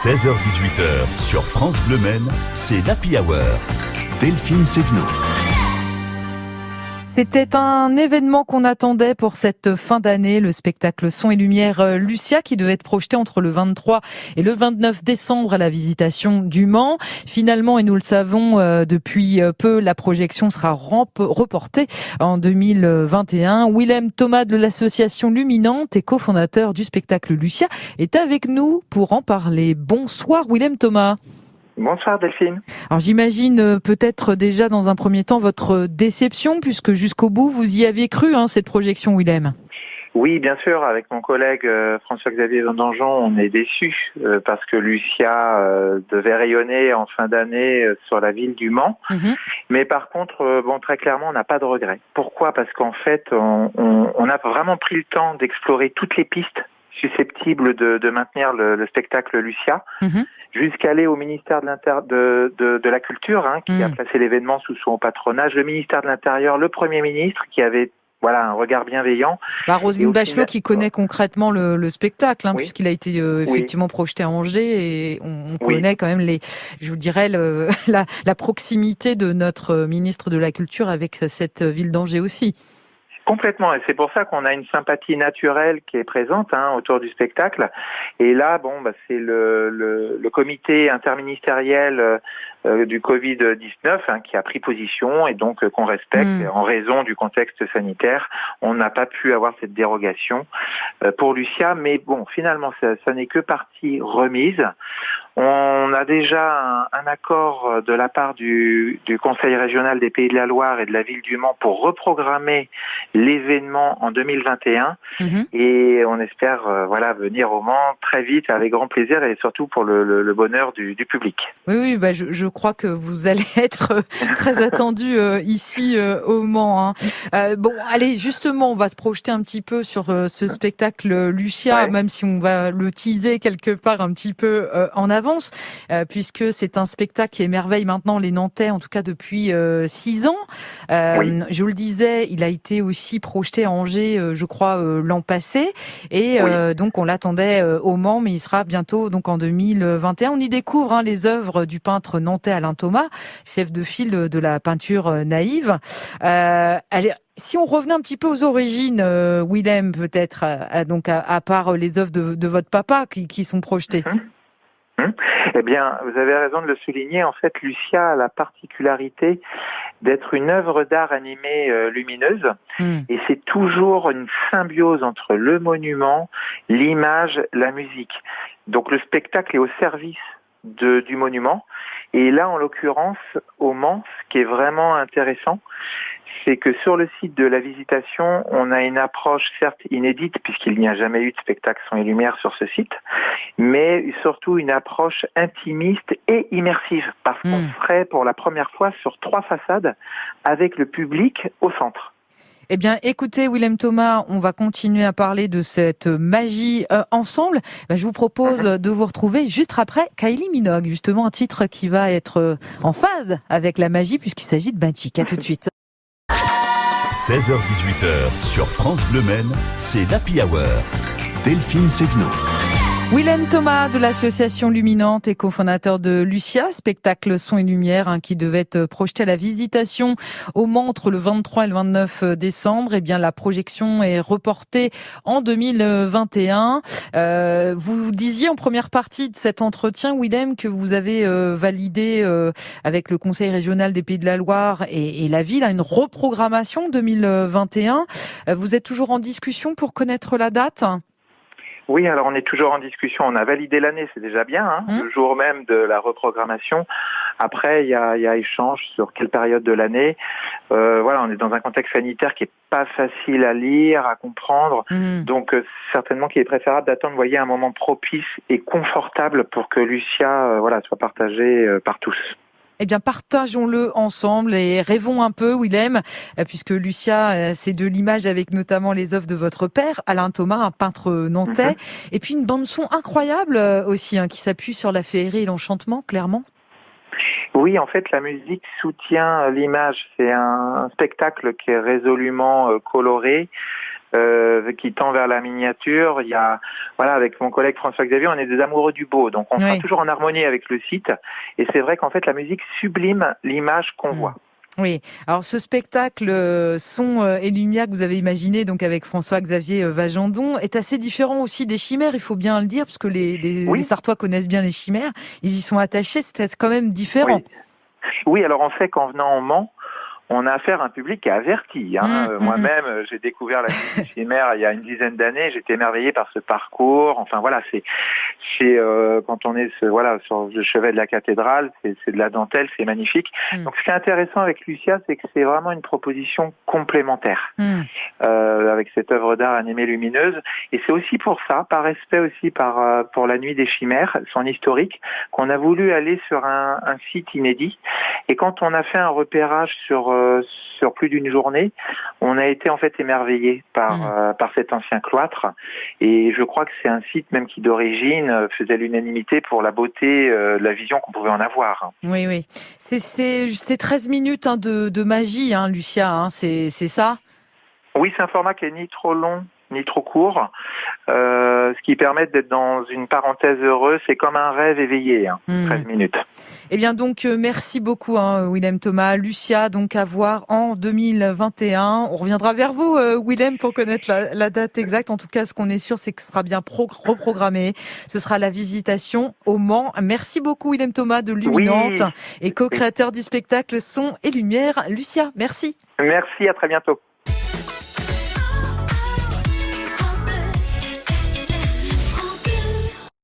16h-18h sur France Bleu Maine, c'est l'Happy Hour. Delphine Sévenot. C'était un événement qu'on attendait pour cette fin d'année, le spectacle Son et Lumière Lucia qui devait être projeté entre le 23 et le 29 décembre à la Visitation du Mans. Finalement, et nous le savons depuis peu, la projection sera reportée en 2021. Willem Thomas de l'association Luminante et cofondateur du spectacle Lucia est avec nous pour en parler. Bonsoir Willem Thomas. Bonsoir Delphine. Alors j'imagine peut-être déjà dans un premier temps votre déception puisque jusqu'au bout vous y aviez cru cette projection Willem. Oui, bien sûr, avec mon collègue François-Xavier Vendangeon, on est déçus parce que Lucia devait rayonner en fin d'année sur la ville du Mans. Mais par contre, très clairement, on n'a pas de regrets. Pourquoi ? Parce qu'en fait, on a vraiment pris le temps d'explorer toutes les pistes susceptibles de maintenir le spectacle Lucia, jusqu'à aller au ministère de la Culture, qui a placé l'événement sous son patronage, le ministère de l'Intérieur, le Premier ministre, qui avait un regard bienveillant. Roselyne Bachelot qui connaît concrètement le spectacle, oui. puisqu'il a été effectivement projeté à Angers, et on connaît quand même la proximité de notre ministre de la Culture avec cette ville d'Angers aussi. Complètement, et c'est pour ça qu'on a une sympathie naturelle qui est présente autour du spectacle. Et là, c'est le comité interministériel du Covid-19 qui a pris position et donc qu'on respecte en raison du contexte sanitaire. On n'a pas pu avoir cette dérogation pour Lucia, mais finalement, ça n'est que partie remise. On a déjà un accord de la part du Conseil régional des Pays de la Loire et de la ville du Mans pour reprogrammer l'événement en 2021 et on espère venir au Mans très vite avec grand plaisir et surtout pour le bonheur du public. Oui, je crois que vous allez être très attendu ici au Mans. Allez, justement, on va se projeter un petit peu sur ce spectacle Lucia, même si on va le teaser quelque part un petit peu en avance, puisque c'est un spectacle qui émerveille maintenant les Nantais, en tout cas depuis 6 ans. Je vous le disais, il a été aussi projeté à Angers, je crois, l'an passé, et donc on l'attendait au Mans, mais il sera bientôt donc en 2021. On y découvre les œuvres du peintre nantais Alain Thomas, chef de file de la peinture naïve. Si on revenait un petit peu aux origines, Willem, peut-être, à part les œuvres de votre papa qui sont projetées. Eh bien, vous avez raison de le souligner. En fait, Lucia a la particularité d'être une œuvre d'art animée lumineuse. Et c'est toujours une symbiose entre le monument, l'image, la musique. Donc le spectacle est au service du monument. Et là, en l'occurrence, au Mans, ce qui est vraiment intéressant, c'est que sur le site de la Visitation, on a une approche certes inédite, puisqu'il n'y a jamais eu de spectacle son et lumière sur ce site, mais surtout une approche intimiste et immersive, parce qu'on serait pour la première fois sur 3 façades avec le public au centre. Eh bien, écoutez, Willem Thomas, on va continuer à parler de cette magie ensemble. Je vous propose de vous retrouver juste après Kylie Minogue, justement un titre qui va être en phase avec la magie, puisqu'il s'agit de Magic. À tout de suite. 16h-18h sur France Bleu Maine, c'est l'Happy Hour. Delphine Sévenot. Willem Thomas de l'association Luminante et cofondateur de Lucia, spectacle Son et Lumière qui devait être projeté à la Visitation au Mans entre le 23 et le 29 décembre. Eh bien, la projection est reportée en 2021. Vous disiez en première partie de cet entretien, Willem, que vous avez validé avec le Conseil régional des Pays de la Loire et la ville une reprogrammation 2021. Vous êtes toujours en discussion pour connaître la date ? Oui, alors on est toujours en discussion. On a validé l'année, c'est déjà bien, le jour même de la reprogrammation. Après, il y a échange sur quelle période de l'année. On est dans un contexte sanitaire qui est pas facile à lire, à comprendre. Donc, certainement qu'il est préférable d'attendre, un moment propice et confortable pour que Lucia, soit partagée par tous. Eh bien, partageons-le ensemble et rêvons un peu, Willem, puisque Lucia, c'est de l'image avec notamment les œuvres de votre père, Alain Thomas, un peintre nantais, et puis une bande-son incroyable aussi, qui s'appuie sur la féerie et l'enchantement, clairement. Oui, en fait, la musique soutient l'image. C'est un spectacle qui est résolument coloré, qui tend vers la miniature. Il y a, voilà, avec mon collègue François-Xavier, on est des amoureux du beau, donc on sera toujours en harmonie avec le site. Et c'est vrai qu'en fait, la musique sublime l'image qu'on voit. Oui. Alors ce spectacle son et lumière que vous avez imaginé donc avec François-Xavier Vajandon est assez différent aussi des chimères, il faut bien le dire, parce que les Sartois connaissent bien les chimères, ils y sont attachés, c'est quand même différent. Oui, alors on sait qu'en venant au Mans, on a affaire à un public qui est averti. Moi-même, j'ai découvert la musique chimère il y a une dizaine d'années. J'étais émerveillé par ce parcours. Enfin voilà, c'est quand on est sur le chevet de la cathédrale, c'est de la dentelle, c'est magnifique. Donc ce qui est intéressant avec Lucia, c'est que c'est vraiment une proposition complémentaire avec cette œuvre d'art animée lumineuse. Et c'est aussi pour ça, par respect aussi pour la Nuit des Chimères, son historique, qu'on a voulu aller sur un site inédit. Et quand on a fait un repérage sur plus d'une journée, on a été en fait émerveillé par cet ancien cloître. Et je crois que c'est un site même qui d'origine faisait l'unanimité pour la beauté de la vision qu'on pouvait en avoir. Oui, oui. C'est 13 minutes de magie, Lucia, c'est ça ? Oui, c'est un format qui est ni trop long ni trop court, ce qui permet d'être dans une parenthèse heureuse. C'est comme un rêve éveillé, 13 minutes. Eh bien donc, merci beaucoup Willem Thomas. Lucia, donc à voir en 2021. On reviendra vers vous, Willem, pour connaître la date exacte. En tout cas, ce qu'on est sûr, c'est que ce sera bien reprogrammé. Ce sera la visitation au Mans. Merci beaucoup Willem Thomas de Luminante et co-créateur du spectacle Son et Lumière. Lucia, merci. Merci, à très bientôt.